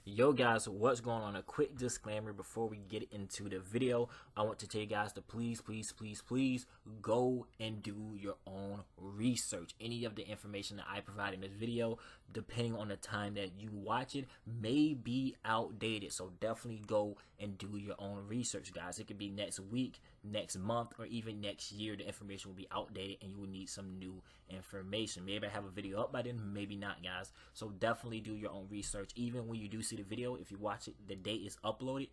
Yo guys, what's going on? A quick disclaimer before we get into the video. I want to tell you guys to please go and do your own research. Any of the information that I provide in this video, depending on the time that you watch it, may be outdated. So definitely go and do your own research, guys. It could be next week, next month, or even next year. The information will be outdated and you will need some new information. Maybe I have a video up by then, maybe not, guys. So definitely do your own research. Even when you do see the video, if you watch it the day it's uploaded,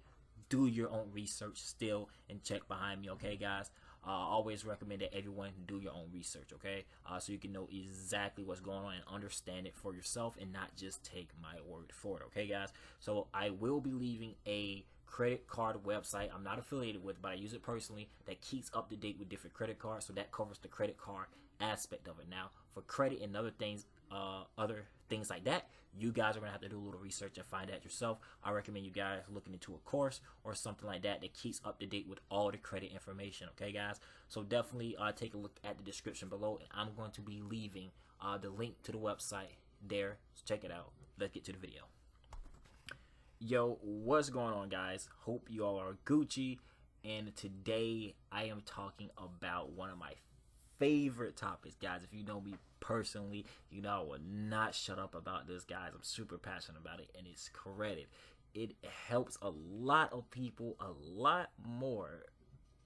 do your own research still and check behind me, okay, guys? Always recommend that everyone do your own research, okay? So you can know exactly what's going on and understand it for yourself and not just take my word for it, okay, guys? So I will be leaving a credit card website I'm not affiliated with, but I use it personally, that keeps up to date with different credit cards, so that covers the credit card aspect of it. Now for credit and other things like that, you guys are gonna have to do a little research and find out yourself. I recommend you guys looking into a course or something like that that keeps up to date with all the credit information, okay, guys? So definitely take a look at the description below, and I'm going to be leaving the link to the website there, so check it out. Let's get to the video. Yo, what's going on, guys? Hope you all are Gucci, and today I am talking about one of my favorite topics, guys. If you know me personally, you know I will not shut up about this, guys. I'm super passionate about it, and it's credit. It helps a lot of people a lot more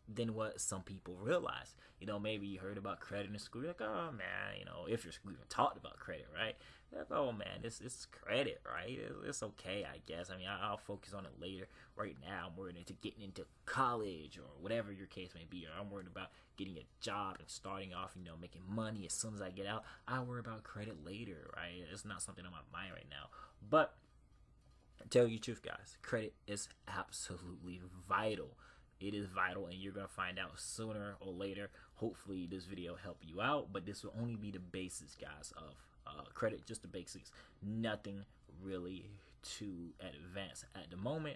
than what some people realize. You know, maybe you heard about credit in school, you're like, oh man, you know, if you're even taught about credit, right? You're like, oh man, it's credit, right? It's okay, I guess. I mean, I'll focus on it later. Right now, I'm worried into getting into college or whatever your case may be, or I'm worried about getting a job and starting off, you know, making money as soon as I get out. I worry about credit later, right? It's not something on my mind right now. But tell you the truth, guys, credit is absolutely vital. It is vital, and you're going to find out sooner or later. Hopefully this video help you out, but this will only be the basics, guys, of credit, just the basics. Nothing really too advanced at the moment.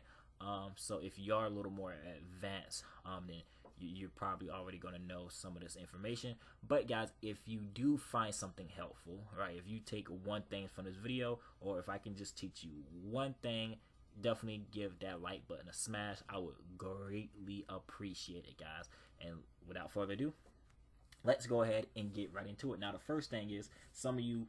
So if you are a little more advanced, then you're probably already going to know some of this information. But guys, if you do find something helpful, right, if you take one thing from this video, or if I can just teach you one thing, definitely give that like button a smash. I would greatly appreciate it, guys. And without further ado, let's go ahead and get right into it. Now the first thing is, some of you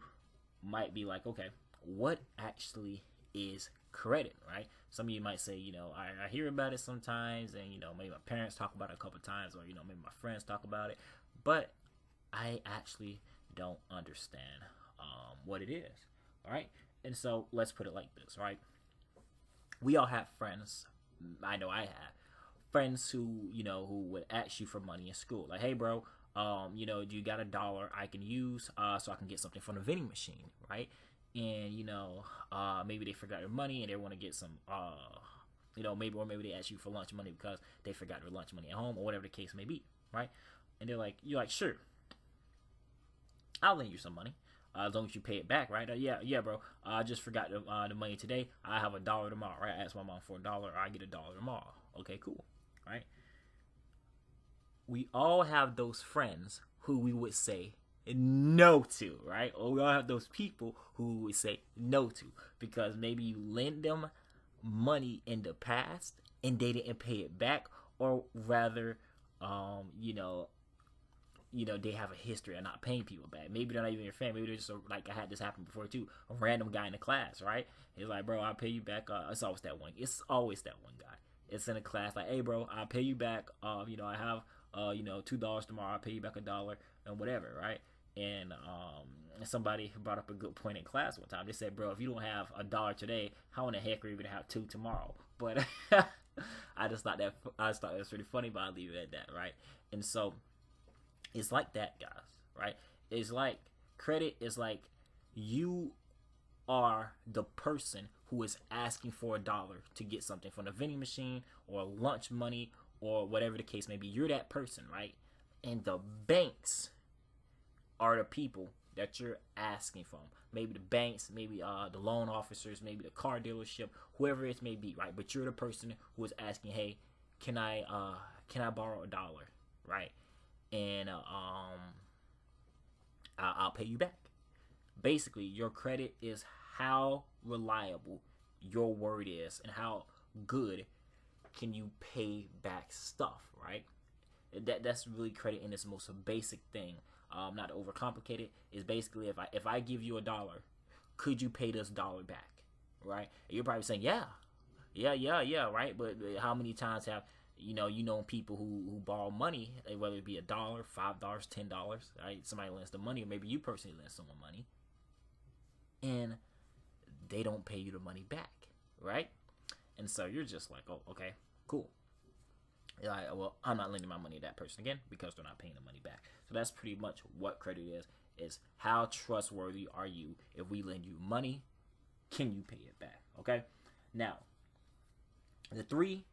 might be like, okay, what actually is credit, right? Some of you might say, you know, I hear about it sometimes, and you know, maybe my parents talk about it a couple times, or you know, maybe my friends talk about it, but I actually don't understand what it is. All right, and so let's put it like this, right? We all have friends. I know I have friends who, you know, who would ask you for money in school. Like, hey, bro, you know, do you got $1 I can use so I can get something from the vending machine, right? And, you know, maybe they forgot their money and they want to get some, you know, maybe they ask you for lunch money because they forgot their lunch money at home or whatever the case may be, right? And they're like, you're like, sure, I'll lend you some money. As long as you pay it back, right? Yeah, bro. I just forgot the money today. I have $1 tomorrow, right? I asked my mom for $1. I get $1 tomorrow. Okay, cool, right? We all have those friends who we would say no to, right? Or we all have those people who we would say no to because maybe you lent them money in the past and they didn't pay it back, or rather, you know, they have a history of not paying people back. Maybe they're not even your family. Maybe they're just like, I had this happen before too. A random guy in the class, right? He's like, bro, I'll pay you back. It's always that one. It's always that one guy. It's in a class like, hey, bro, I'll pay you back. You know, I have, you know, $2 tomorrow. I'll pay you back $1 and whatever, right? And somebody brought up a good point in class one time. They said, bro, if you don't have $1 today, how in the heck are you gonna have $2 tomorrow? But I just thought that was pretty funny, but I'll leave it at that, right? And so it's like that, guys, right? It's like credit is like you are the person who is asking for $1 to get something from the vending machine or lunch money or whatever the case may be. You're that person, right? And the banks are the people that you're asking from. Maybe the banks, maybe the loan officers, maybe the car dealership, whoever it may be, right? But you're the person who is asking, hey, can I borrow $1, right? And I'll pay you back. Basically, your credit is how reliable your word is and how good can you pay back stuff, right? That's really credit in its most basic thing. Not to overcomplicate it. Is basically if I give you $1, could you pay this dollar back, right? And you're probably saying yeah, right? But how many times have you know people who borrow money, whether it be $1, $5, $10, right? Somebody lends the money, or maybe you personally lend someone money, and they don't pay you the money back, right? And so you're just like, oh, okay, cool. You're like, well, I'm not lending my money to that person again because they're not paying the money back. So that's pretty much what credit is how trustworthy are you? If we lend you money, can you pay it back? Okay. Now, the 3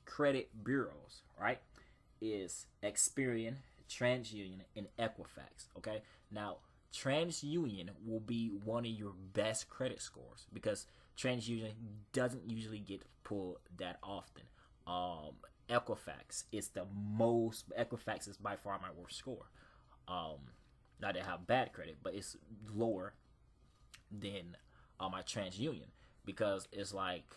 credit bureaus, right, is Experian, TransUnion, and Equifax. Okay. Now, TransUnion will be one of your best credit scores because TransUnion doesn't usually get pulled that often. Equifax is Equifax is by far my worst score. Not to have bad credit, but it's lower than my TransUnion because it's like,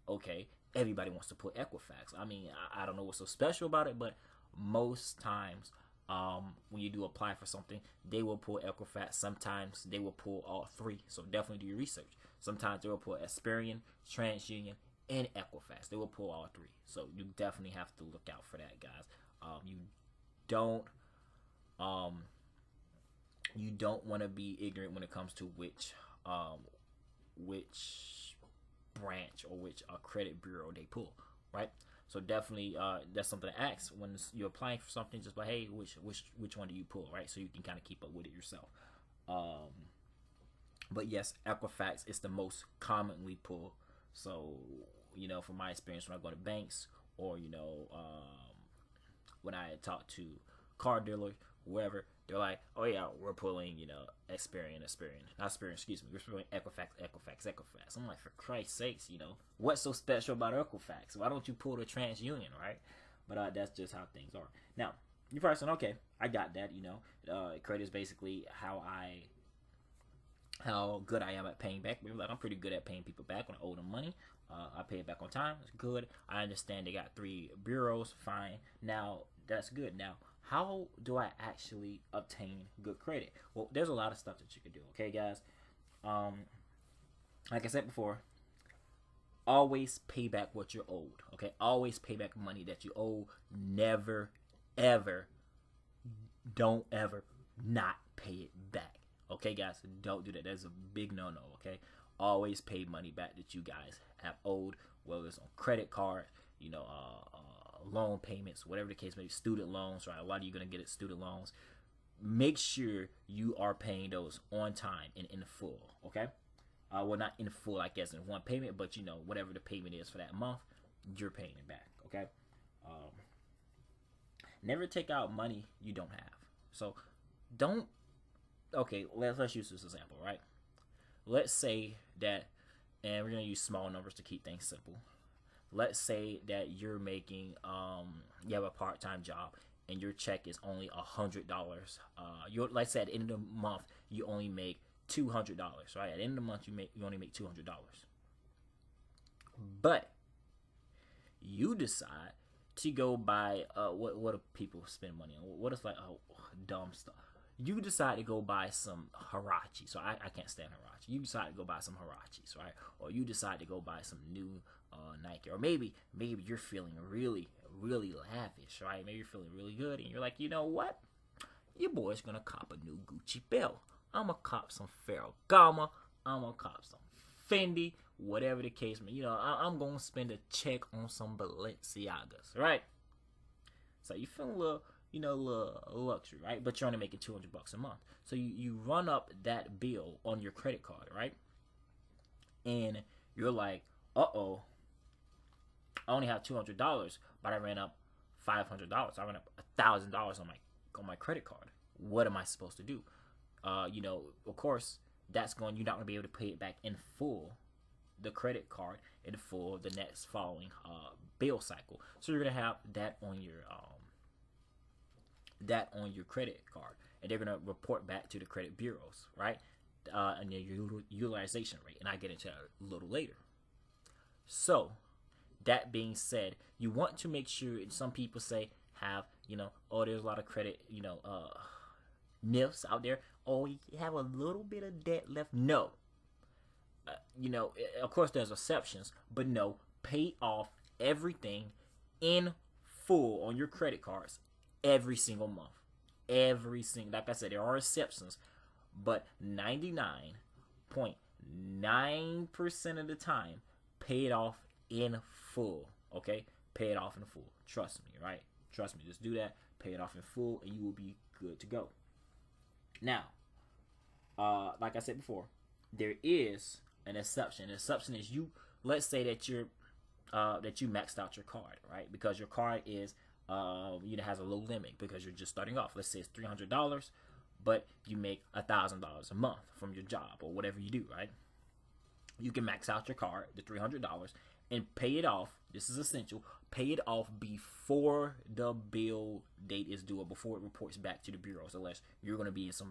okay, everybody wants to pull Equifax. I mean, I don't know what's so special about it, but most times when you do apply for something, they will pull Equifax. Sometimes they will pull all 3. So definitely do your research. Sometimes they will pull Experian, TransUnion, and Equifax. They will pull all 3. So you definitely have to look out for that, guys. You don't want to be ignorant when it comes to which branch or which credit bureau they pull, right? So definitely that's something to ask when you're applying for something. Just like, hey, which one do you pull, right? So you can kind of keep up with it yourself. But yes, Equifax is the most commonly pulled. So from my experience when I go to banks or when I talk to car dealers, wherever, they're like, oh yeah, we're pulling Experian, excuse me, we're pulling Equifax. I'm like, for Christ's sakes, what's so special about Equifax? Why don't you pull the TransUnion, right? But that's just how things are. Now, you probably saying, okay, I got that. Credit is basically how good I am at paying back. Like, I'm pretty good at paying people back when I owe them money. I pay it back on time. It's good. I understand they got 3 bureaus. Fine. Now, that's good. Now, how do I actually obtain good credit? Well, there's a lot of stuff that you can do. Okay, guys. Like I said before, always pay back what you're owed. Okay, always pay back money that you owe. Never, ever, don't ever not pay it back. Okay, guys, don't do that. That's a big no-no. Okay, always pay money back that you guys have owed, whether it's on credit card, loan payments, whatever the case may be, student loans, right? A lot of you are going to get it, student loans. Make sure you are paying those on time and in full, okay? Well, not in full, I guess, in one payment, but, whatever the payment is for that month, you're paying it back, okay? Never take out money you don't have. So, okay, let's use this example, right? Let's say that, and we're going to use small numbers to keep things simple. Let's say that you're making, you have a part-time job, and your check is only $100. Let's say at the end of the month, you only make $200, right? At the end of the month, you only make $200. But you decide to go buy, what do people spend money on? What is like, dumb stuff. You decide to go buy some Huarache. So I can't stand Huarache. You decide to go buy some Huaraches, right? Or you decide to go buy some new Nike. Or maybe you're feeling really, really lavish, right? Maybe you're feeling really good, and you're like, you know what? Your boy's gonna cop a new Gucci belt. I'm gonna cop some Ferragamo. I'm gonna cop some Fendi. Whatever the case may be. I'm gonna spend a check on some Balenciagas, right? So you feel a little, little luxury, right? But you're only making $200 a month. So you run up that bill on your credit card, right? And you're like, uh-oh, I only have $200, but I ran up $500. I ran up $1,000 on my credit card. What am I supposed to do? Of course, you're not gonna be able to pay it back in full, the credit card in full, the next following bill cycle. So you're gonna have that on your credit card, and they're gonna report back to the credit bureaus, right? And your utilization rate, and I get into that a little later. So that being said, you want to make sure. Some people say have, oh, there's a lot of credit, myths out there. Oh, you have a little bit of debt left. No, of course there's exceptions, but no, pay off everything in full on your credit cards every single month. Every single, like I said, there are exceptions, but 99.9% of the time, pay it off in full. Okay, pay it off in full. Trust me, right? Trust me. Just do that. Pay it off in full, and you will be good to go. Now, like I said before, there is an exception. An exception is let's say that you maxed out your card, right? Because your card is has a low limit because you're just starting off. Let's say it's $300, but you make $1,000 a month from your job or whatever you do, right? You can max out your card, the $300, and pay it off. This is essential. Pay it off before the bill date is due or before it reports back to the bureaus. Unless you're gonna be cooked.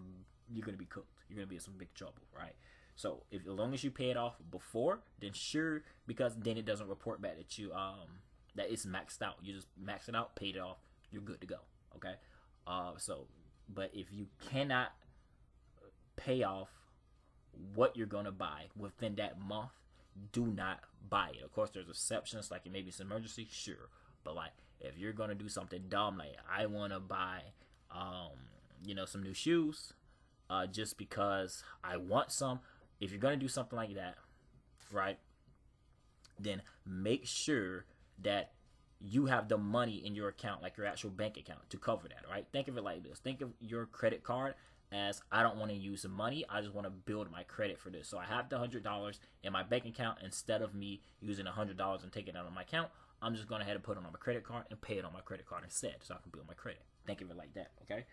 You're gonna be in some big trouble, right? So as long as you pay it off before, then sure, because then it doesn't report back that that it's maxed out. You just max it out, paid it off, you're good to go. Okay. But if you cannot pay off what you're gonna buy within that month, do not buy it. Of course, there's exceptions, like maybe it's an emergency, sure. But like if you're gonna do something dumb, like I wanna buy, some new shoes, just because I want some. If you're gonna do something like that, right, then make sure that you have the money in your account, like your actual bank account, to cover that, right? Think of it like this. Think of your credit card as, I don't want to use the money. I just want to build my credit for this. So I have the $100 in my bank account. Instead of me using $100 and taking it out of my account, I'm just going to put it on my credit card and pay it on my credit card instead, so I can build my credit. Think of it like that, okay?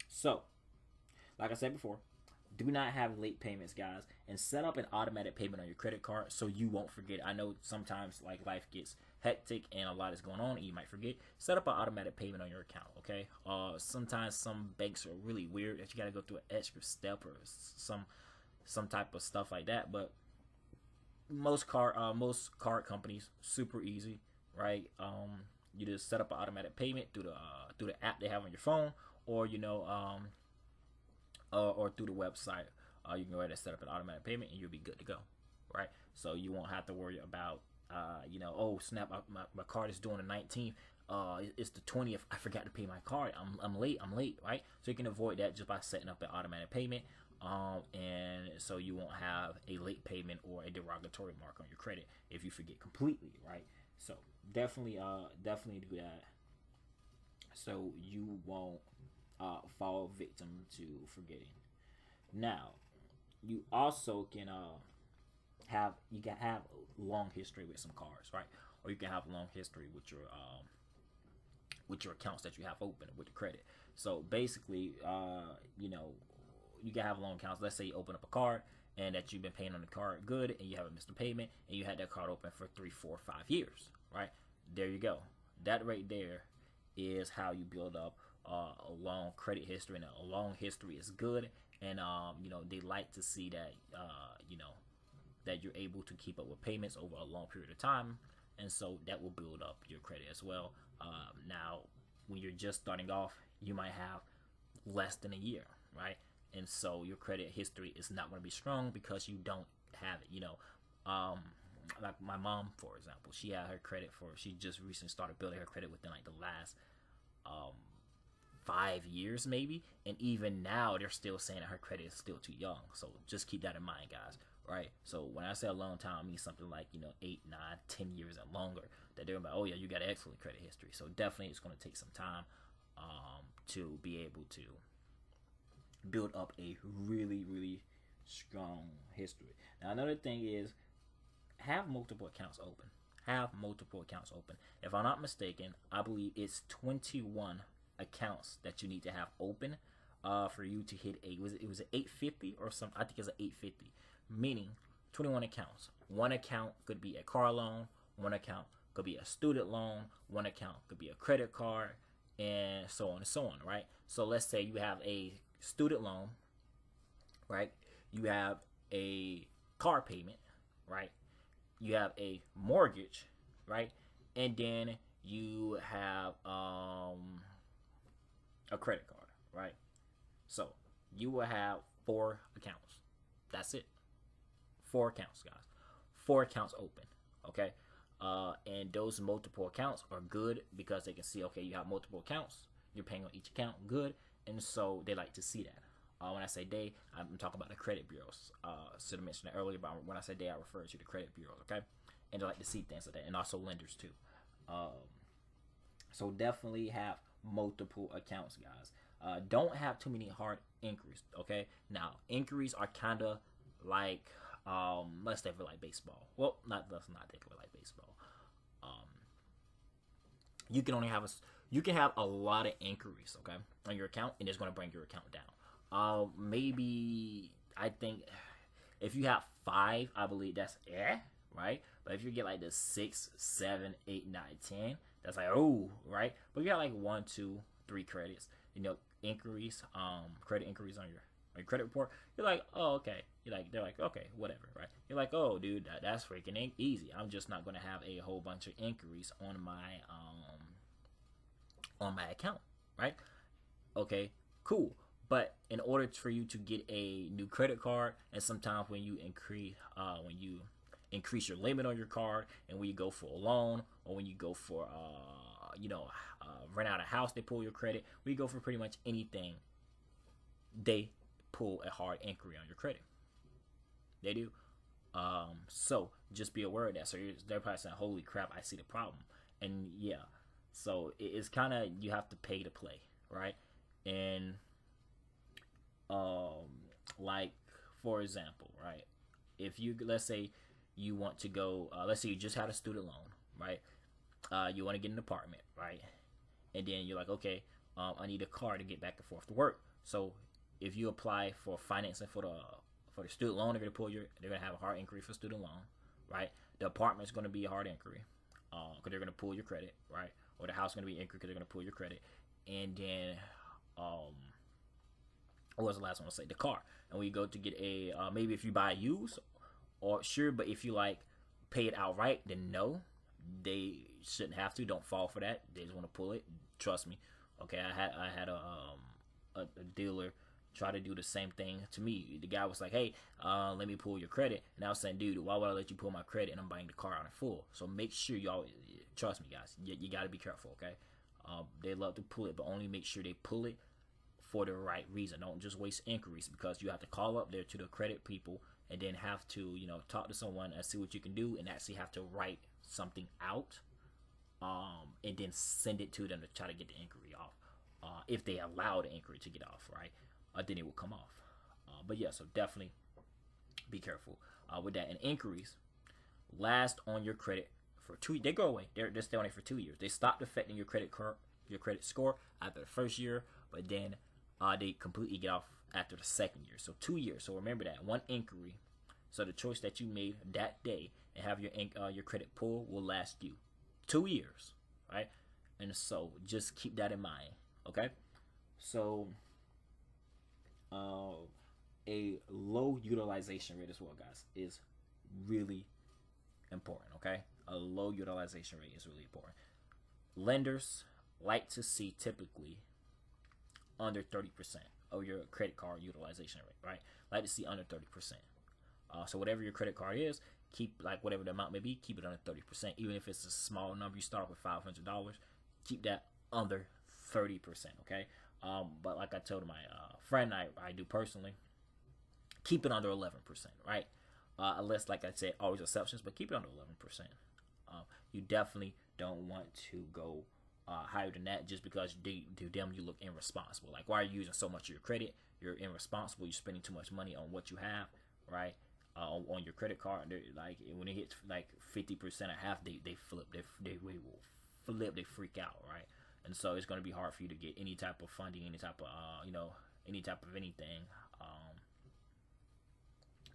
So, like I said before, do not have late payments, guys, and set up an automatic payment on your credit card so you won't forget. I know sometimes like life gets hectic and a lot is going on and you might forget. Set up an automatic payment on your account, okay? Sometimes some banks are really weird that you got to go through an extra step or some type of stuff like that, but most card companies, super easy, right? You just set up an automatic payment through the app they have on your phone, or or through the website. You can go ahead and set up an automatic payment and you'll be good to go, right? So you won't have to worry about, oh snap, my card is due on the 19th. It's the 20th. I forgot to pay my card. I'm late, right? So you can avoid that just by setting up an automatic payment. And so you won't have a late payment or a derogatory mark on your credit if you forget completely, right? So definitely do that, so you won't fall victim to forgetting. Now, you also can have a long history with some cards, right? Or you can have a long history with your accounts that you have open with the credit. So basically, you can have long accounts. Let's say you open up a card and that you've been paying on the card good, and you haven't missed a payment, and you had that card open for 3, 4, 5 years, right? There you go. That right there is how you build up a long credit history, and a long history is good. And they like to see that that you're able to keep up with payments over a long period of time, and so that will build up your credit as well. Now, when you're just starting off, you might have less than a year, right? And so your credit history is not going to be strong because you don't have it. Like my mom, for example, she just recently started building her credit within like the last 5 years maybe, and even now they're still saying that her credit is still too young. So just keep that in mind, guys, right? So when I say a long time, I mean something like 8, 9, 10 years and longer, that they're like, oh yeah, you got an excellent credit history. So definitely it's going to take some time to be able to build up a really, really strong history. Now another thing is, have multiple accounts open. If I'm not mistaken, I believe it's 21 accounts that you need to have open for you to hit it was an 850 or something. I think it's an 850, meaning 21 accounts. One account could be a car loan, one account could be a student loan, one account could be a credit card, and so on and so on, right? So let's say you have a student loan, right? You have a car payment, right? You have a mortgage, right? And then you have a credit card, right? So you will have 4 accounts. That's it. 4 accounts, guys. 4 accounts open. Okay. And those multiple accounts are good because they can see, okay, you have multiple accounts. You're paying on each account. Good. And so they like to see that. When I say they, I'm talking about the credit bureaus. Should have mentioned that earlier, but when I say they, I refer to the credit bureaus, okay? And they like to see things like that, and also lenders too. So definitely have multiple accounts, guys. Don't have too many hard inquiries, okay? Now, inquiries are kind of like, let's take it like baseball. Well, let's not take it like baseball. You can only have you can have a lot of inquiries, okay, on your account, and it's going to bring your account down. Maybe I think if you have 5, I believe that's right. But if you get like the 6, 7, 8, 9, 10, that's like right. But you got like 1, 2, 3 credits, inquiries, credit inquiries on your credit report. You're like, oh, okay. They're like, okay, whatever, right? You're like, oh, dude, that's freaking easy. I'm just not gonna have a whole bunch of inquiries on my account, right? Okay, cool. But in order for you to get a new credit card, and sometimes when you increase your limit on your card, and when you go for a loan, or when you go for rent out a house, they pull your credit. When you go for pretty much anything, they pull a hard inquiry on your credit. They do. So just be aware of that. So they're probably saying, "Holy crap, I see the problem." And yeah, so it's kind of, you have to pay to play, right? And like, for example, right? If you, let's say you want to go, let's say you just had a student loan, right? You want to get an apartment, right? And then you're like, okay, I need a car to get back and forth to work. So if you apply for financing for the student loan, they're gonna have a hard inquiry for student loan, right? The apartment's gonna be a hard inquiry, because they're gonna pull your credit, right? Or the house is gonna be an inquiry because they're gonna pull your credit. And then what was the last one? I'll say the car. And when you go to get a maybe if you buy used, or sure, but if you like pay it outright, then no, they shouldn't have to. Don't fall for that. They just want to pull it. Trust me. Okay, I had a dealer try to do the same thing to me. The guy was like, hey, let me pull your credit. And I was saying, dude, why would I let you pull my credit and I'm buying the car out in full? So make sure y'all, trust me, guys, you got to be careful, okay? They love to pull it, but only make sure they pull it for the right reason. Don't just waste inquiries, because you have to call up there to the credit people and then have to, talk to someone and see what you can do, and actually have to write something out, and then send it to them to try to get the inquiry off. If they allow the inquiry to get off, right? Then it will come off. But yeah, so definitely be careful with that. And inquiries last on your credit for 2. They go away. They're stay on it for 2 years. They stopped affecting your credit score after the first year, but then they completely get off after the second year. So 2 years. So remember that one inquiry. So the choice that you made that day and have your credit pull will last you 2 years, right? And so just keep that in mind, okay? So a low utilization rate as well, guys, is really important, okay? A low utilization rate is really important. Lenders like to see typically under 30% of your credit card utilization rate, right? Like to see under 30%. So whatever your credit card is, keep, like, whatever the amount may be, keep it under 30%. Even if it's a small number, you start with $500, keep that under 30%, okay? But like I told my friend I do personally, keep it under 11%, right? Unless, like I said, always exceptions, but keep it under 11%. You definitely don't want to go higher than that, just because to them you look irresponsible. Like, why are you using so much of your credit? You're irresponsible. You're spending too much money on what you have, right? On your credit card. Like, when it hits like 50% or half, they flip. They will flip. They freak out, right? And so it's going to be hard for you to get any type of funding, any type of any type of anything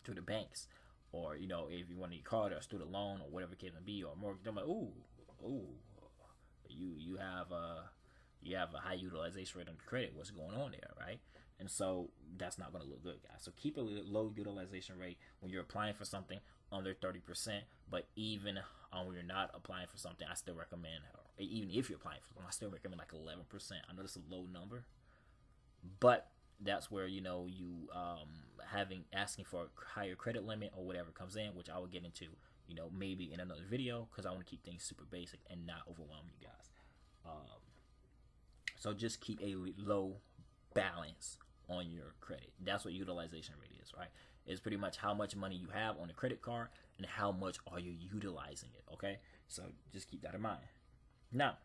to the banks, or if you want a card or a student loan or whatever it may be, or mortgage. They're like, you have a high utilization rate on the credit. What's going on there, right? And so that's not going to look good, guys. So keep a low utilization rate when you're applying for something. under 30%. But even when you're not applying for something, I still recommend, even if you're applying for something, I still recommend like 11%. I know that's a low number, but that's where you asking for a higher credit limit or whatever comes in, which I will get into maybe in another video, because I want to keep things super basic and not overwhelm you guys. So just keep a low balance on your credit. That's what utilization rate is, right? It's pretty much how much money you have on the credit card and how much are you utilizing it, okay? So just keep that in mind. Now,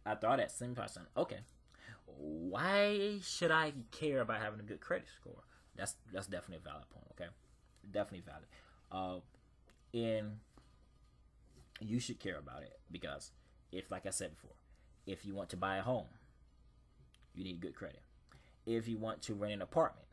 after all that, same person, okay, why should I care about having a good credit score? That's definitely a valid point, okay? Definitely valid. And you should care about it because if, like I said before, if you want to buy a home, you need good credit. If you want to rent an apartment,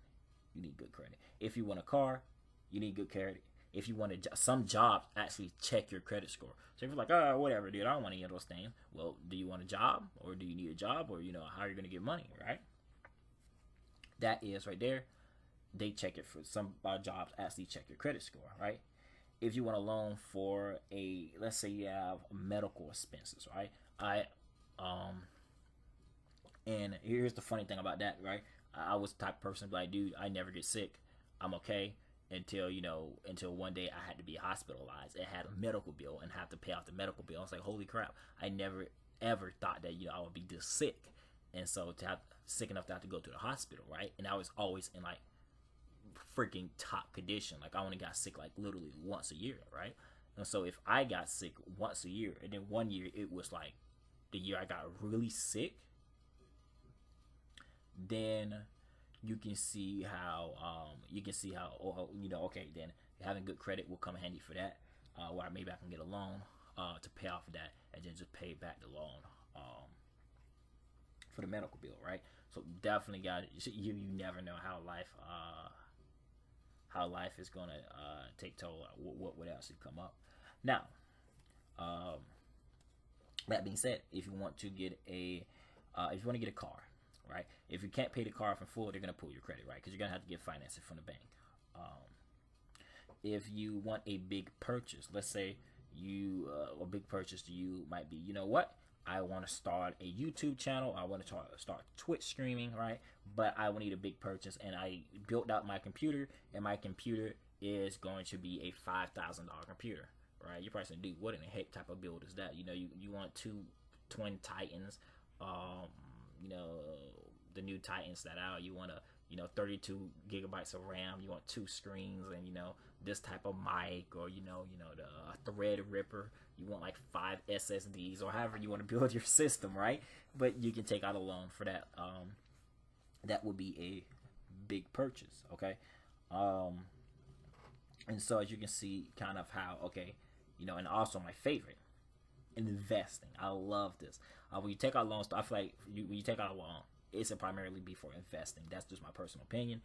you need good credit. If you want a car, you need good credit. If you want some jobs actually check your credit score. So if you're like, oh, whatever, dude, I don't want any of those things. Well, do you want a job, or do you need a job, or how are you going to get money, right? That is right there. They check it for some jobs. Actually, check your credit score, right? If you want a loan for let's say you have medical expenses, right? And here's the funny thing about that, right? I was the type of person like, dude, I never get sick. I'm okay until one day I had to be hospitalized and had a medical bill and have to pay off the medical bill. I was like, holy crap. I never ever thought that, I would be this sick. And so to have sick enough to have to go to the hospital, right? And I was always in like freaking top condition. Like I only got sick like literally once a year, right? And so if I got sick once a year, and then one year it was like the year I got really sick, then you can see how okay, then having good credit will come handy for that, where maybe I can get a loan to pay off of that, and then just pay back the loan for the medical bill, right? So definitely got it. You never know how life is gonna take toll. What would actually come up. Now, that being said, if you want to get a car, right? If you can't pay the car off in full, they're gonna pull your credit, right? Because you're gonna have to get financing from the bank. If you want a big purchase, let's say a big purchase to you might be, you know what? I want to start a YouTube channel. I want to start Twitch streaming, right? But I will need a big purchase, and I built out my computer, and my computer is going to be a $5,000 computer, right? You're probably saying, dude, what in the heck type of build is that? You want two Twin Titans, the new Titans that out. You want 32 gigabytes of RAM. You want 2 screens, and this type of mic, or the Thread Ripper. You want like 5 SSDs, or however you want to build your system, right? But you can take out a loan for that. That would be a big purchase, okay? And so as you can see, kind of how, okay, and also my favorite, investing. I love this. When you take out loans, I feel like when you take out a loan, it's primarily be for investing. That's just my personal opinion.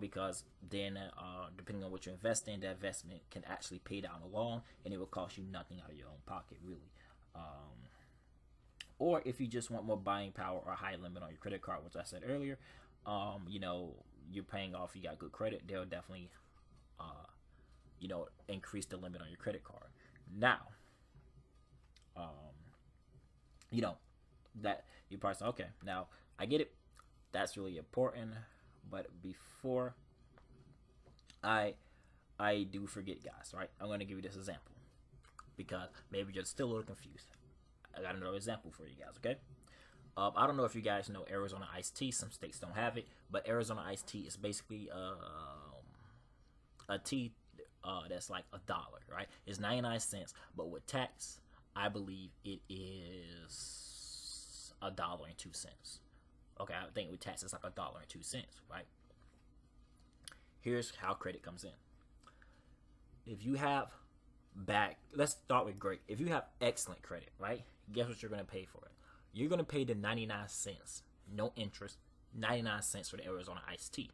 Because then, depending on what you invest in, that investment can actually pay down the loan, and it will cost you nothing out of your own pocket, really. Or if you just want more buying power or a high limit on your credit card, which I said earlier, you're paying off, you got good credit, they'll definitely, increase the limit on your credit card. Now, that you probably say, okay, now I get it, that's really important. But before I do forget, guys, right? I'm going to give you this example because maybe you're still a little confused. I got another example for you guys, okay? I don't know if you guys know Arizona iced tea. Some states don't have it, but Arizona iced tea is basically a tea that's like $1, right? It's 99 cents, but with tax, I believe it is $1.02. Okay, I think with tax it's like $1.02, right? Here's how credit comes in. If you have let's start with great. If you have excellent credit, right? Guess what you're gonna pay for it? You're gonna pay the 99 cents, no interest, 99 cents for the Arizona iced tea,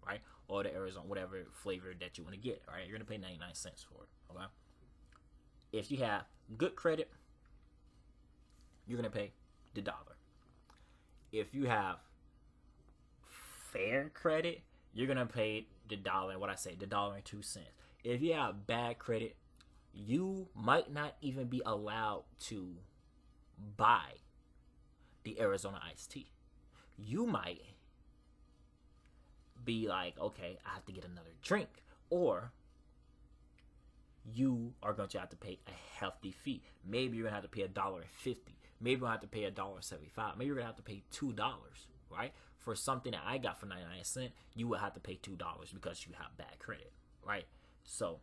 right? Or the Arizona whatever flavor that you want to get, right? You're gonna pay 99 cents for it, okay? If you have good credit, you're gonna pay the $1. If you have fair credit, you're gonna pay the dollar and what I say, the $1.02. If you have bad credit, you might not even be allowed to buy the Arizona iced tea. You might be like, okay, I have to get another drink, or you are going to have to pay a hefty fee. Maybe you're going to have to pay $1.50. Maybe you're going to have to pay $1.75. Maybe you're going to have to pay $2, right? For something that I got for 99¢, you would have to pay $2 because you have bad credit, right? So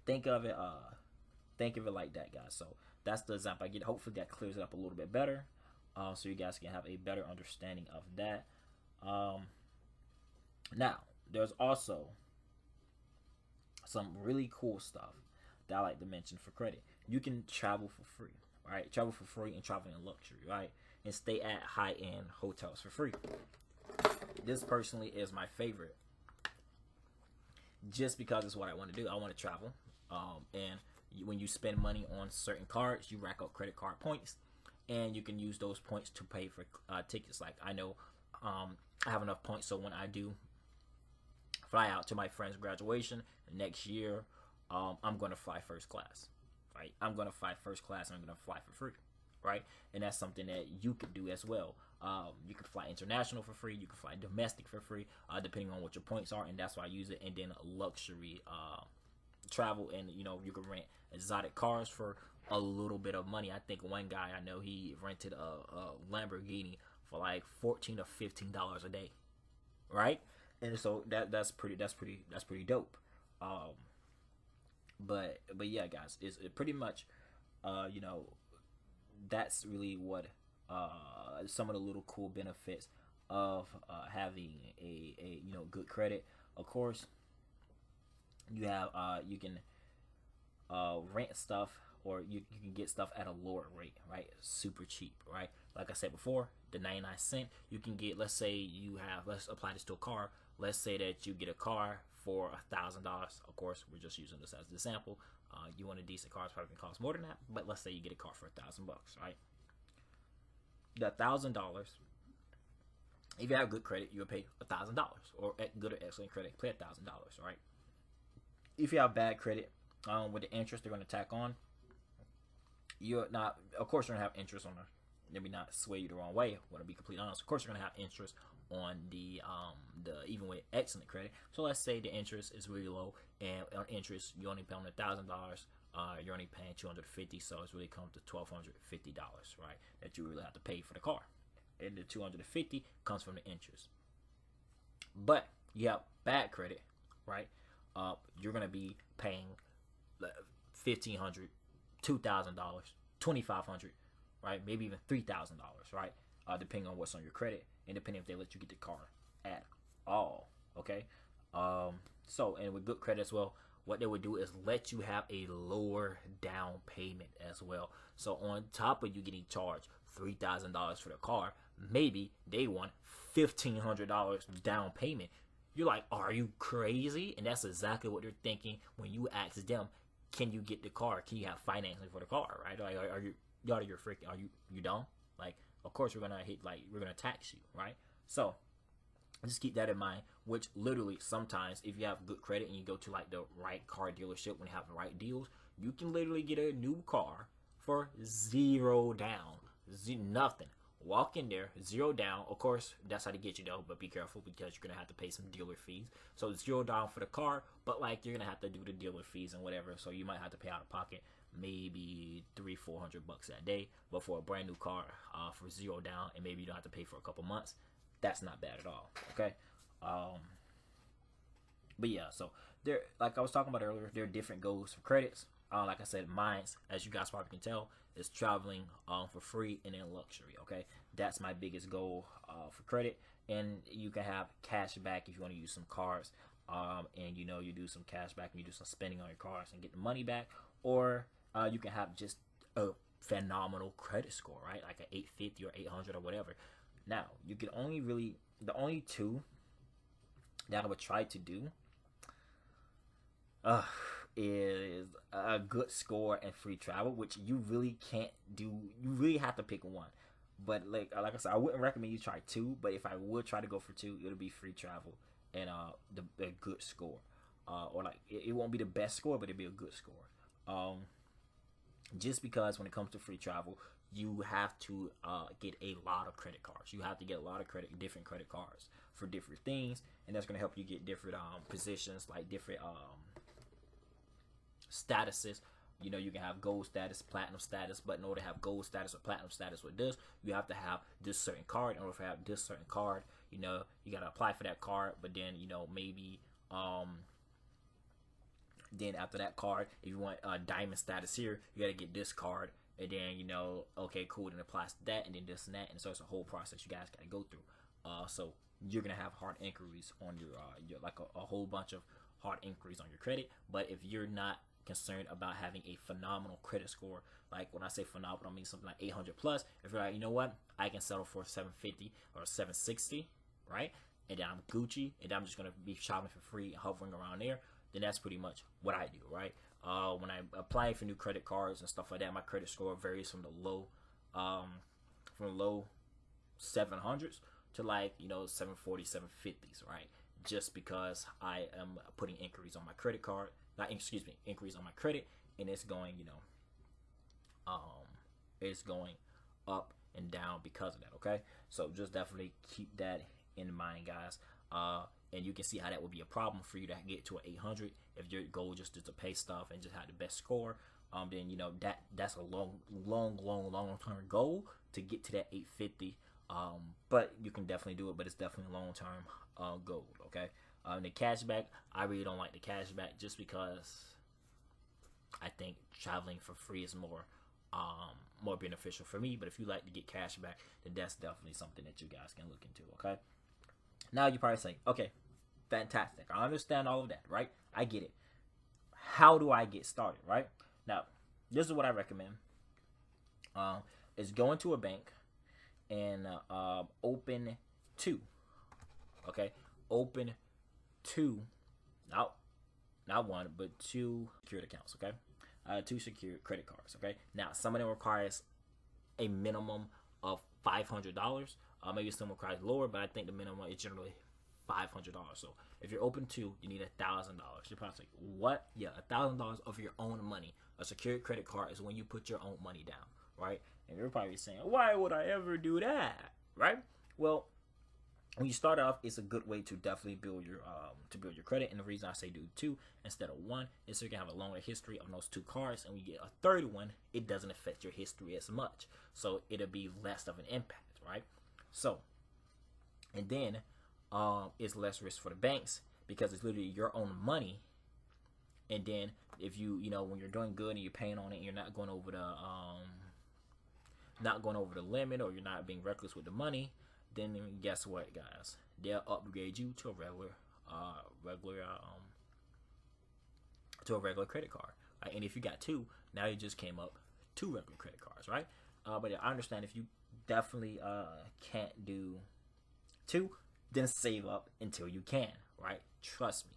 think of it like that, guys. So that's the example I get. Hopefully that clears it up a little bit better, so you guys can have a better understanding of that. Now, there's also some really cool stuff that I like to mention for credit. You can travel for free, right? Travel for free and travel in luxury, right? And stay at high-end hotels for free. This personally is my favorite, just because it's what I want to do. I want to travel, and when you spend money on certain cards, you rack up credit card points, and you can use those points to pay for tickets. Like I know I have enough points, so when I do fly out to my friend's graduation next year, I'm going to fly first class, right? I'm going to fly first class, and I'm going to fly for free, right? And that's something that you could do as well. You can fly international for free. You can fly domestic for free, depending on what your points are, and that's why I use it. And then luxury travel, and you can rent exotic cars for a little bit of money. I think one guy I know, he rented a Lamborghini for like $14 or $15 a day, right? And so that's pretty dope. But yeah, guys, it's pretty much that's really what some of the little cool benefits of having a good credit. Of course, you have you can rent stuff, or you can get stuff at a lower rate, right? Super cheap, right? Like I said before, the 99¢, you can get, let's say you have, let's apply this to a car. Let's say that you get a car for $1,000. Of course, we're just using this as an example. You want a decent car, it's probably gonna cost more than that, but let's say you get a car for $1,000, right? The $1,000, if you have good credit, you'll pay $1,000, or at good or excellent credit, pay $1,000, right? If you have bad credit, with the interest they're going to tack on, you're not, of course, you're going to have interest on the, let me not sway you the wrong way, I want to be completely honest. Of course, you're going to have interest on the even with excellent credit. So let's say the interest is really low, and on interest you only pay on $1,000, you're only paying $250, so it's really come to $1,250, right? That you really have to pay for the car, and the $250 comes from the interest. But you have bad credit, right? You're gonna be paying $1,500, $2,000, $2,500, right? Maybe even $3,000, right? Depending on what's on your credit, and depending if they let you get the car at all. Okay. So, and with good credit as well, what they would do is let you have a lower down payment as well. So on top of you getting charged $3,000 for the car, maybe they want $1,500 down payment. You're like, are you crazy? And that's exactly what they're thinking when you ask them, can you get the car? Can you have financing for the car, right? Like, are you out of your freaking, are you dumb? Like, of course we're gonna we're gonna tax you, right? So just keep that in mind, which literally sometimes if you have good credit and you go to like the right car dealership when you have the right deals, you can literally get a new car for $0 down, nothing. Walk in there, $0 down. Of course, that's how to get you though, but be careful because you're gonna have to pay some dealer fees. So $0 down for the car, but like you're gonna have to do the dealer fees and whatever. So you might have to pay out of pocket maybe $300-400 that day. But for a brand new car, for $0 down, and maybe you don't have to pay for a couple months, that's not bad at all. Okay. But yeah, so there, like I was talking about earlier, there are different goals for credits. Like I said, mine's, as you guys probably can tell, is traveling for free and in luxury. Okay, that's my biggest goal for credit. And you can have cash back if you want to use some cards, and you do some cash back and you do some spending on your cards and get the money back, or you can have just a phenomenal credit score, right? Like an 850 or 800 or whatever. Now, you can only really, the only two that I would try to do is a good score and free travel, which you really can't do. You really have to pick one. But like I said, I wouldn't recommend you try two, but if I would try to go for two, it'll be free travel and a good score, or like it won't be the best score, but it'll be a good score. Just because when it comes to free travel, you have to get a lot of credit cards. You have to get a lot of different credit cards for different things, and that's going to help you get different positions, like different statuses. You know, you can have gold status, platinum status, but in order to have gold status or platinum status with this, you have to have this certain card. In order to have this certain card, you know, you got to apply for that card, but then, you know, maybe then after that card, if you want diamond status here, you got to get this card, and then, you know, okay, cool, then applies to that, and then this and that, and so it's a whole process you guys got to go through. So you're gonna have hard inquiries on your like a whole bunch of hard inquiries on your credit. But if you're not concerned about having a phenomenal credit score, like when I say phenomenal, I mean something like 800 plus. If you're like, you know what, I can settle for 750 or 760, right? And then I'm Gucci, and I'm just gonna be shopping for free and hovering around there. Then that's pretty much what I do, right? When I'm applying for new credit cards and stuff like that, my credit score varies from the low 700s to like, you know, 740, 750s, right? Just because I am putting inquiries on my credit card, inquiries on my credit, and it's going, you know, it's going up and down because of that. Okay, so just definitely keep that in mind, guys. And you can see how that would be a problem for you to get to an 800 if your goal just is to pay stuff and just have the best score. Then, you know, that's a long term goal to get to that 850. But you can definitely do it, but it's definitely a long term goal. Okay. The cashback, I really don't like the cashback just because I think traveling for free is more beneficial for me. But if you like to get cashback, then that's definitely something that you guys can look into. Okay. Now you probably say, okay, fantastic. I understand all of that, right? I get it. How do I get started, right? Now, this is what I recommend. Is going to a bank and open two. Okay, open two, not one, but two secured accounts. Okay, two secured credit cards. Okay, now some of them requires a minimum of $500. Maybe some requires lower, but I think the minimum is generally $500. So if you're open to, you need $1,000. You're probably like, what? Yeah, $1,000 of your own money. A secured credit card is when you put your own money down, right? And you're probably saying, why would I ever do that, right? Well, when you start off, it's a good way to definitely build your credit. And the reason I say do two instead of one is so you can have a longer history on those two cards. And when you get a third one, it doesn't affect your history as much, so it'll be less of an impact, right? So, and then it's less risk for the banks because it's literally your own money. And then if you know, when you're doing good and you're paying on it and you're not going over the limit, or you're not being reckless with the money, then guess what, guys? They'll upgrade you to a regular credit card. Right? And if you got two, now you just came up two regular credit cards, right? But I understand if you definitely can't do two, then save up until you can, right? Trust me.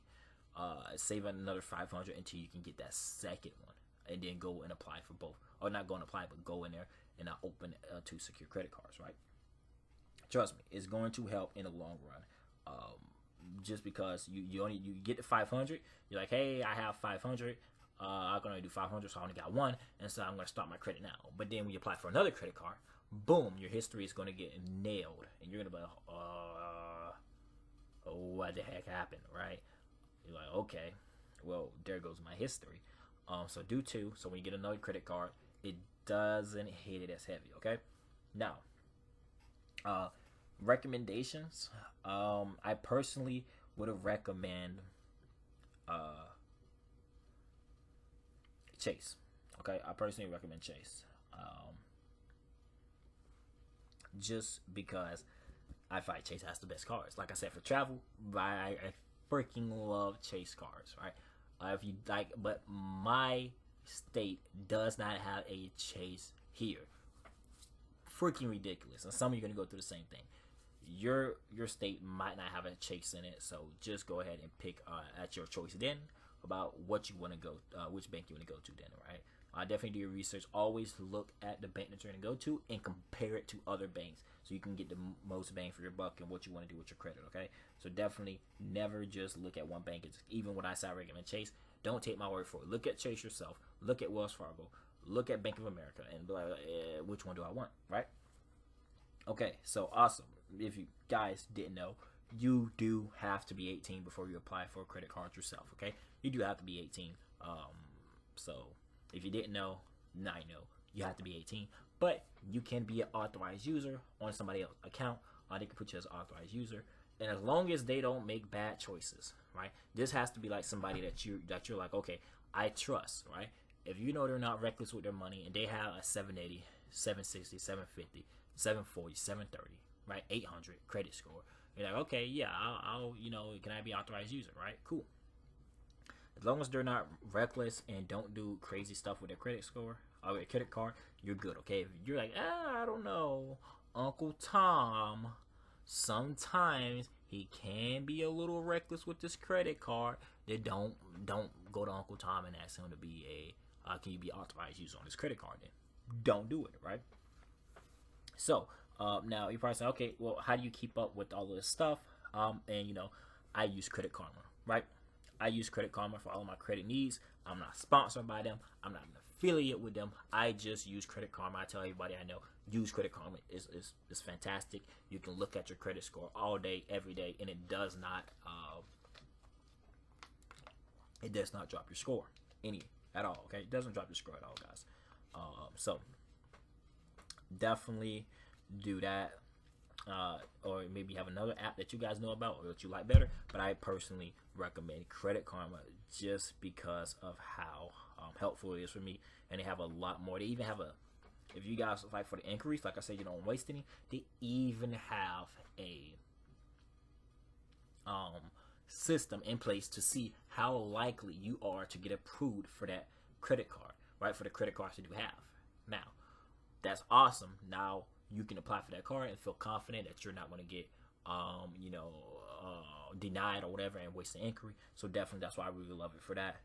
Save another $500 until you can get that second one, and then go and apply for both, or not go and apply, but go in there and open two secure credit cards, right? Trust me, it's going to help in the long run. Just because you get the 500, you're like, hey, I have 500. I'm gonna do 500, so I only got one, and so I'm gonna start my credit now. But then when you apply for another credit card, boom, your history is gonna get nailed, and you're gonna be like, what the heck happened, right? You're like, okay, well, there goes my history. So do two, so when you get another credit card, it doesn't hit it as heavy. Okay, now recommendations. I personally would recommend Chase. Okay, I personally recommend Chase. Just because I find Chase has the best cards. Like I said, for travel, I freaking love Chase cards, right? If you like, but my state does not have a Chase here. Freaking ridiculous. And some of you are gonna go through the same thing. Your state might not have a Chase in it, so just go ahead and pick at your choice then about what you want to go, which bank you want to go to then, right? Definitely do your research. Always look at the bank that you're going to go to and compare it to other banks so you can get the most bang for your buck and what you want to do with your credit, okay? So definitely never just look at one bank. It's, even when I say I recommend Chase, don't take my word for it. Look at Chase yourself. Look at Wells Fargo. Look at Bank of America and be like, which one do I want, right? Okay, so awesome. If you guys didn't know, you do have to be 18 before you apply for a credit card yourself, okay? You do have to be 18. So if you didn't know, now you know. You have to be 18. But you can be an authorized user on somebody else's account. They can put you as an authorized user. And as long as they don't make bad choices, right? This has to be like somebody that you're like, okay, I trust, right? If you know they're not reckless with their money and they have a 780, 760, 750, 740, 730, right? 800 credit score. You're like, okay, yeah, I'll you know, can I be authorized user, right? Cool. As long as they're not reckless and don't do crazy stuff with their credit score or their credit card, you're good, okay? If you're like, I don't know, Uncle Tom, sometimes he can be a little reckless with this credit card, then don't go to Uncle Tom and ask him to be can you be authorized user on this credit card then. Don't do it, right? So, now you probably say, okay, well, how do you keep up with all of this stuff? And you know, I use Credit Karma, right? I use Credit Karma for all of my credit needs. I'm not sponsored by them. I'm not an affiliate with them. I just use Credit Karma. I tell everybody I know, use Credit Karma. It's fantastic. You can look at your credit score all day, every day, and it does not drop your score at all. Okay, it doesn't drop your score at all, guys. So definitely do that. Or maybe have another app that you guys know about or that you like better, but I personally recommend Credit Karma just because of how helpful it is for me. And they have a lot more. They even have if you guys like for the inquiries, like I said, you don't waste any, they even have a system in place to see how likely you are to get approved for that credit card, right? For the credit cards that you have. Now, that's awesome. Now you can apply for that card and feel confident that you're not going to get, denied or whatever and waste the inquiry. So definitely, that's why I really love it for that.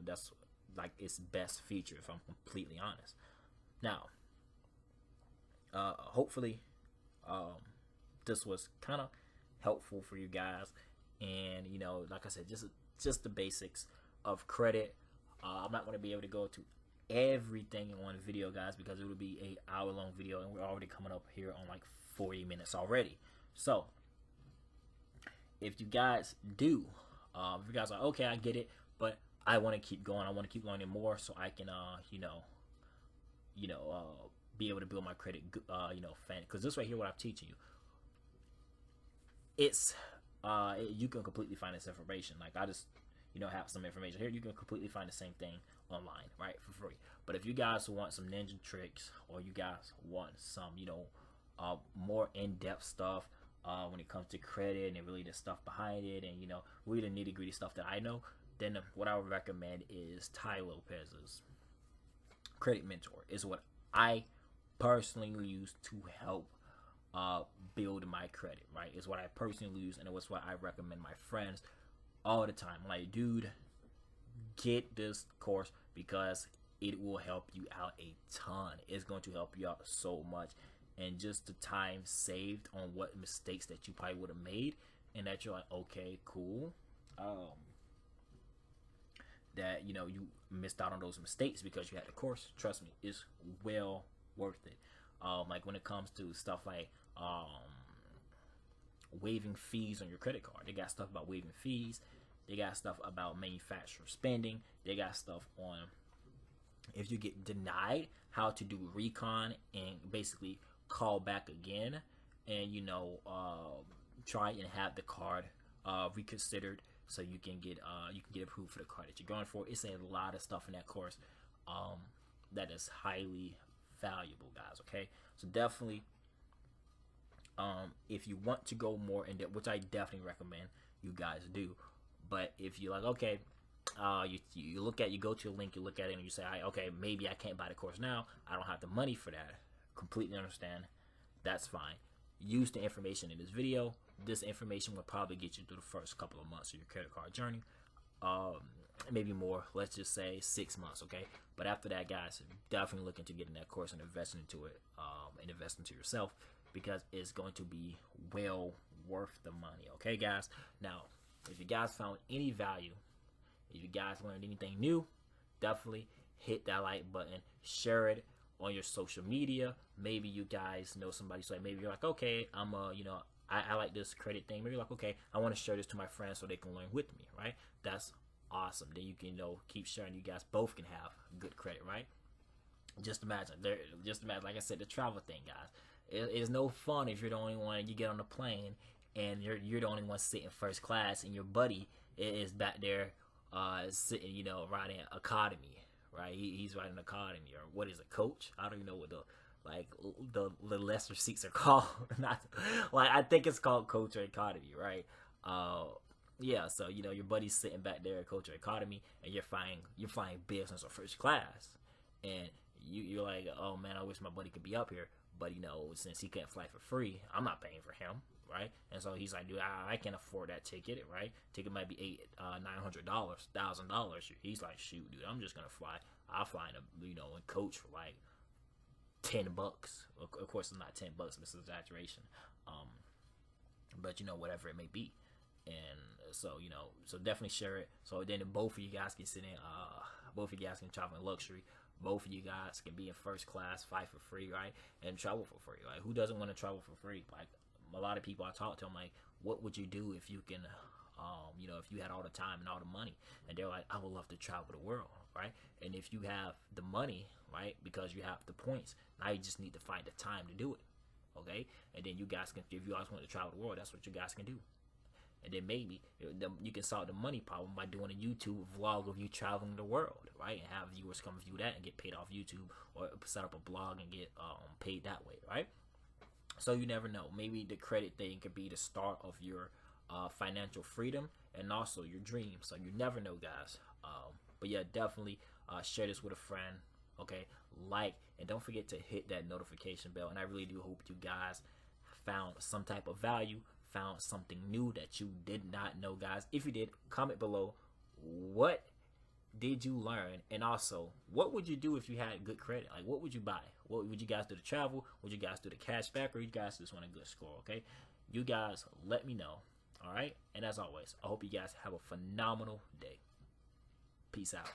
That's like its best feature, if I'm completely honest. Now, hopefully, this was kind of helpful for you guys. And you know, like I said, just the basics of credit. I'm not going to be able to go to everything in one video, guys, because it would be an hour-long video, and we're already coming up here on like 40 minutes already. So if you guys do, if you guys are okay, I get it, but I want to keep going. I want to keep learning more so I can, be able to build my credit, fan. Because this right here, what I'm teaching you, it's you can completely find this information. Like I just have some information here. You can completely find the same thing online, right, for free. But if you guys want some ninja tricks, or you guys want some more in-depth stuff when it comes to credit and really the stuff behind it, and really the nitty-gritty stuff that I know, then what I would recommend is Tai Lopez's Credit Mentor. Is what I personally use to help build my credit, right? Is what I personally use, and it was what I recommend my friends all the time. Like, dude, get this course because it will help you out a ton. It's going to help you out so much, and just the time saved on what mistakes that you probably would have made, and that you're like, okay, cool, that you missed out on those mistakes because you had the course. Trust me, it's well worth it. Like when it comes to stuff like waiving fees on your credit card, they got stuff about waiving fees. They got stuff about manufacturer spending. They got stuff on if you get denied, how to do recon and basically call back again, and try and have the card reconsidered so you can get approved for the card that you're going for. It's a lot of stuff in that course that is highly valuable, guys. Okay, so definitely, if you want to go more in depth, which I definitely recommend you guys do. But if you're like, okay, you go to a link, you look at it, and you say, okay, maybe I can't buy the course now. I don't have the money for that. Completely understand. That's fine. Use the information in this video. This information will probably get you through the first couple of months of your credit card journey. maybe more. Let's just say 6 months, okay? But after that, guys, definitely look into getting that course and investing into it, and invest into yourself, because it's going to be well worth the money, okay, guys? Now, if you guys found any value, if you guys learned anything new, definitely hit that like button, share it on your social media. Maybe you guys know somebody, so like maybe you're like, okay, I'm I like this credit thing. Maybe you're like, okay, I want to share this to my friends so they can learn with me, right? That's awesome. Then you can keep sharing. You guys both can have good credit, right? Just imagine, like I said, the travel thing, guys. It's no fun if you're the only one. You get on the plane and you're the only one sitting first class, and your buddy is back there sitting, riding economy, right? He's riding economy, or what is it, coach? I don't even know what the lesser seats are called. Not like, I think it's called coach or economy, right? Yeah, so your buddy's sitting back there at coach or economy, and you're flying business or first class, and you're like, oh man, I wish my buddy could be up here, but since he can't fly for free, I'm not paying for him, right? And so he's like, dude, I can't afford that ticket, right? Ticket might be $900, $1,000. He's like, shoot, dude, I'm just gonna fly. I'll fly in coach for like $10. Of course, it's not $10. This is exaggeration. But whatever it may be. And so so definitely share it. So then both of you guys can sit in. Both of you guys can travel in luxury. Both of you guys can be in first class, fly for free, right? And travel for free. Like, who doesn't want to travel for free? Like, a lot of people I talk to, I'm like, what would you do if you can, if you had all the time and all the money? And they're like, I would love to travel the world, right? And if you have the money, right, because you have the points, now you just need to find the time to do it, okay? And then you guys can, if you guys want to travel the world, that's what you guys can do. And then maybe you can solve the money problem by doing a YouTube vlog of you traveling the world, right? And have viewers come view that and get paid off YouTube, or set up a blog and get paid that way, right? So you never know. Maybe the credit thing could be the start of your financial freedom and also your dreams. So you never know, guys. But yeah, definitely share this with a friend, okay? Like, and don't forget to hit that notification bell. And I really do hope you guys found some type of value, found something new that you did not know, guys. If you did, comment below, what did you learn? And also, what would you do if you had good credit? Like, what would you buy? What would you guys do to travel? Would you guys do the cash back, or you guys just want a good score? Okay, you guys let me know. All right, and as always, I hope you guys have a phenomenal day. Peace out.